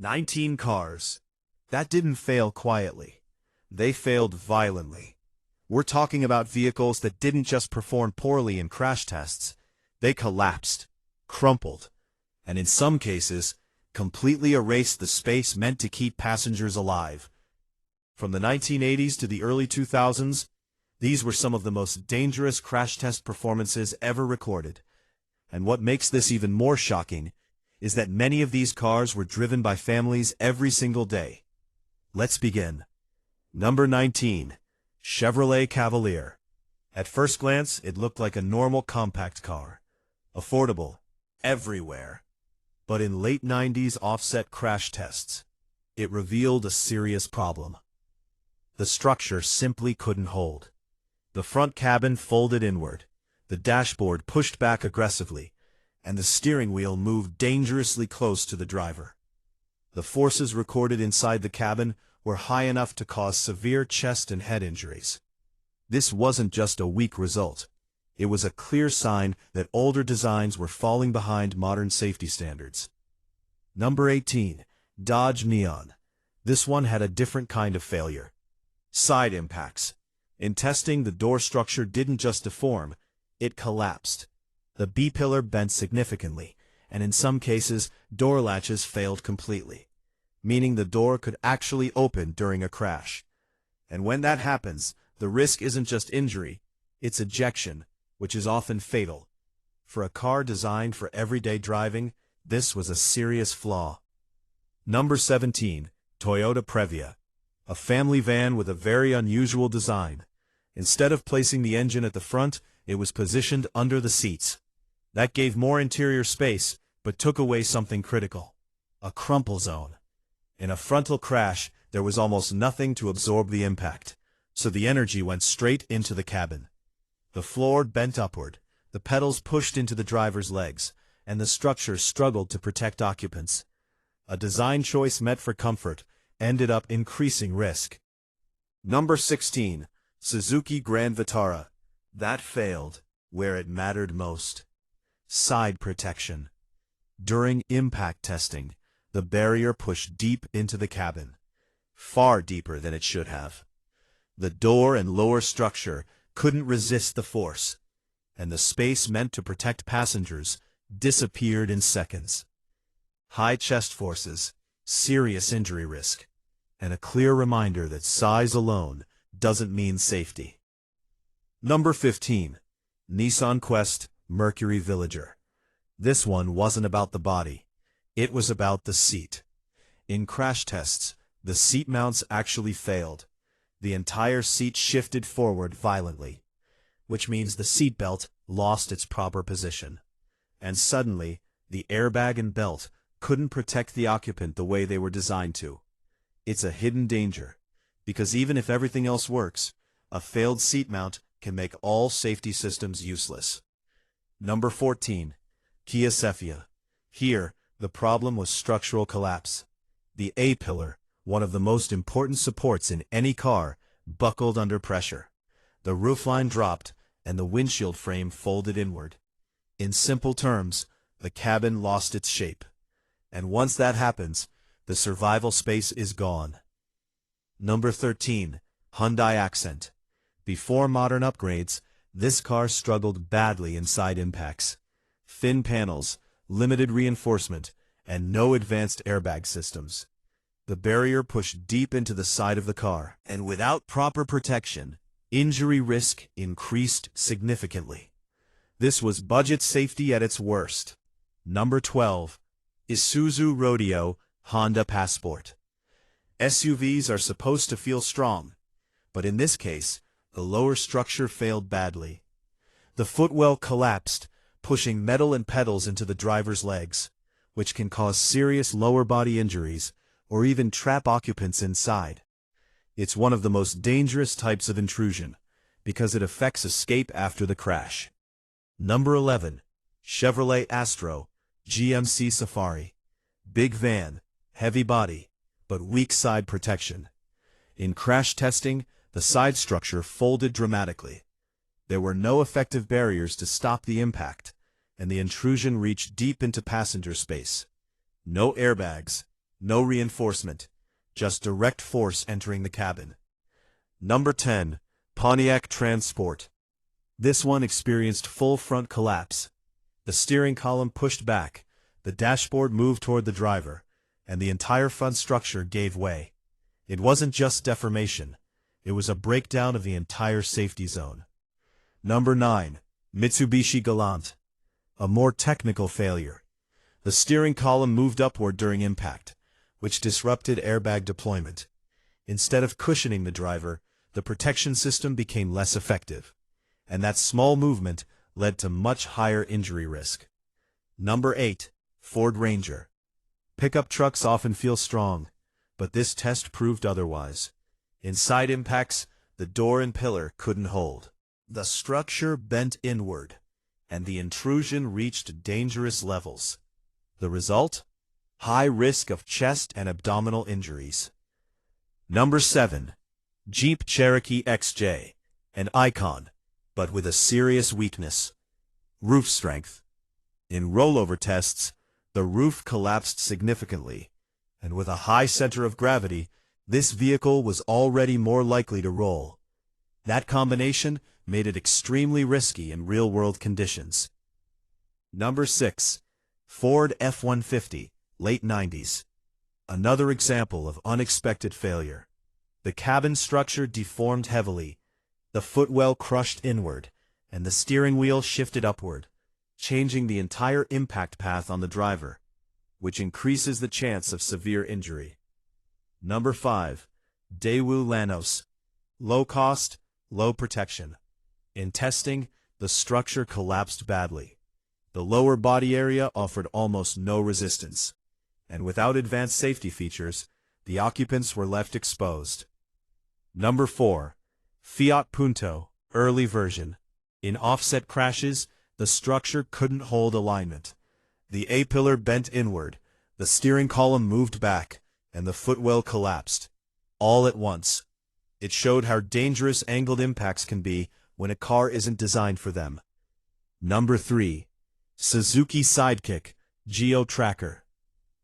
19 cars. That didn't fail quietly. They failed violently. We're talking about vehicles that didn't just perform poorly in crash tests. They collapsed, crumpled, and in some cases, completely erased the space meant to keep passengers alive. From the 1980s to the early 2000s, these were some of the most dangerous crash test performances ever recorded. And what makes this even more shocking is that many of these cars were driven by families every single day. Let's begin. Number 19. Chevrolet Cavalier. At first glance, it looked like a normal compact car. Affordable, everywhere. But in late 90s offset crash tests, it revealed a serious problem. The structure simply couldn't hold. The front cabin folded inward, the dashboard pushed back aggressively, and the steering wheel moved dangerously close to the driver. The forces recorded inside the cabin were high enough to cause severe chest and head injuries. This wasn't just a weak result. It was a clear sign that older designs were falling behind modern safety standards. Number 18. Dodge Neon. This one had a different kind of failure. Side impacts. In testing, the door structure didn't just deform, it collapsed. The B-pillar bent significantly, and in some cases, door latches failed completely, meaning the door could actually open during a crash. And when that happens, the risk isn't just injury, it's ejection, which is often fatal. For a car designed for everyday driving, this was a serious flaw. Number 17. Toyota Previa. A family van with a very unusual design. Instead of placing the engine at the front, it was positioned under the seats. That gave more interior space, but took away something critical: a crumple zone. In a frontal crash, there was almost nothing to absorb the impact, so the energy went straight into the cabin. The floor bent upward, the pedals pushed into the driver's legs, and the structure struggled to protect occupants. A design choice meant for comfort ended up increasing risk. Number 16. Suzuki Grand Vitara. That failed where it mattered most. Side protection. During impact testing, the barrier pushed deep into the cabin, far deeper than it should have. The door and lower structure couldn't resist the force, and the space meant to protect passengers disappeared in seconds. High chest forces, serious injury risk, and a clear reminder that size alone doesn't mean safety. Number 15. Nissan Quest Mercury Villager. This one wasn't about the body. It was about the seat. In crash tests, the seat mounts actually failed. The entire seat shifted forward violently, which means the seat belt lost its proper position. And suddenly, the airbag and belt couldn't protect the occupant the way they were designed to. It's a hidden danger, because even if everything else works, a failed seat mount can make all safety systems useless. Number 14. Kia Cephia. Here, the problem was structural collapse. The A-pillar, one of the most important supports in any car, buckled under pressure. The roofline dropped, and the windshield frame folded inward. In simple terms, the cabin lost its shape. And once that happens, the survival space is gone. Number 13. Hyundai Accent. Before modern upgrades, this car struggled badly in side impacts. Thin panels, limited reinforcement, and no advanced airbag systems. The barrier pushed deep into the side of the car, and without proper protection, injury risk increased significantly. This was budget safety at its worst. Number 12. Isuzu Rodeo Honda Passport. SUVs are supposed to feel strong, but in this case, the lower structure failed badly. The footwell collapsed, pushing metal and pedals into the driver's legs, which can cause serious lower body injuries or even trap occupants inside. It's one of the most dangerous types of intrusion because it affects escape after the crash. Number 11. Chevrolet Astro GMC Safari. Big van, heavy body, but weak side protection. In crash testing, the side structure folded dramatically. There were no effective barriers to stop the impact, and the intrusion reached deep into passenger space. No airbags, No reinforcement, just direct force entering the cabin. Number 10. Pontiac Transport. This one experienced full front collapse. The steering column pushed back, the dashboard moved toward the driver, and the entire front structure gave way. It wasn't just deformation, it was a breakdown of the entire safety zone. Number 9. Mitsubishi Galant. A more technical failure. The steering column moved upward during impact, which disrupted airbag deployment. Instead of cushioning the driver, the protection system became less effective, and that small movement led to much higher injury risk. Number 8. Ford Ranger. Pickup trucks often feel strong, but this test proved otherwise. In side impacts, the door and pillar couldn't hold. The structure bent inward, and the intrusion reached dangerous levels. The result? High risk of chest and abdominal injuries. Number 7. Jeep Cherokee XJ. An icon, but with a serious weakness. Roof strength. In rollover tests, the roof collapsed significantly, and with a high center of gravity, this vehicle was already more likely to roll. That combination made it extremely risky in real-world conditions. Number 6. Ford F-150, late 90s. Another example of unexpected failure. The cabin structure deformed heavily, the footwell crushed inward, and the steering wheel shifted upward, changing the entire impact path on the driver, which increases the chance of severe injury. Number 5. Daewoo Lanos. Low cost, low protection. In testing, the structure collapsed badly. The lower body area offered almost no resistance, and without advanced safety features, the occupants were left exposed. Number 4. Fiat Punto, early version. In offset crashes, the structure couldn't hold alignment. The A-pillar bent inward, the steering column moved back, and the footwell collapsed. All at once. It showed how dangerous angled impacts can be when a car isn't designed for them. Number 3. Suzuki Sidekick, Geo Tracker.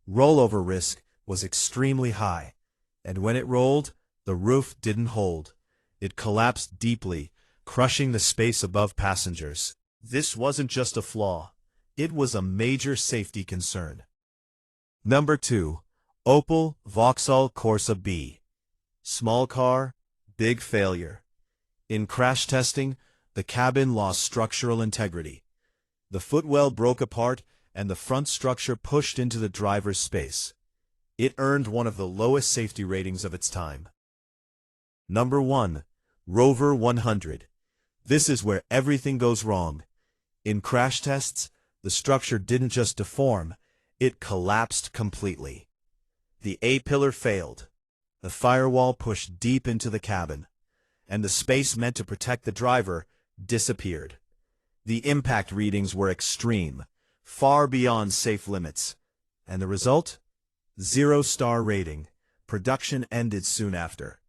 Rollover risk was extremely high, and when it rolled, the roof didn't hold. It collapsed deeply, crushing the space above passengers. This wasn't just a flaw, it was a major safety concern. Number 2. Opel Vauxhall Corsa B. Small car, big failure. In crash testing, the cabin lost structural integrity. The footwell broke apart and the front structure pushed into the driver's space. It earned one of the lowest safety ratings of its time. Number 1. Rover 100. This is where everything goes wrong. In crash tests, the structure didn't just deform, it collapsed completely. The A-pillar failed. The firewall pushed deep into the cabin, and the space meant to protect the driver disappeared. The impact readings were extreme, far beyond safe limits. And the result? 0-star rating. Production ended soon after.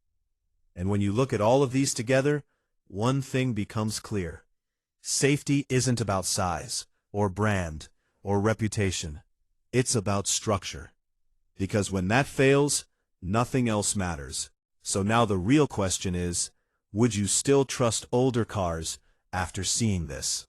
And when you look at all of these together, one thing becomes clear. Safety isn't about size, or brand, or reputation. It's about structure. Because when that fails, nothing else matters. So now the real question is, would you still trust older cars after seeing this?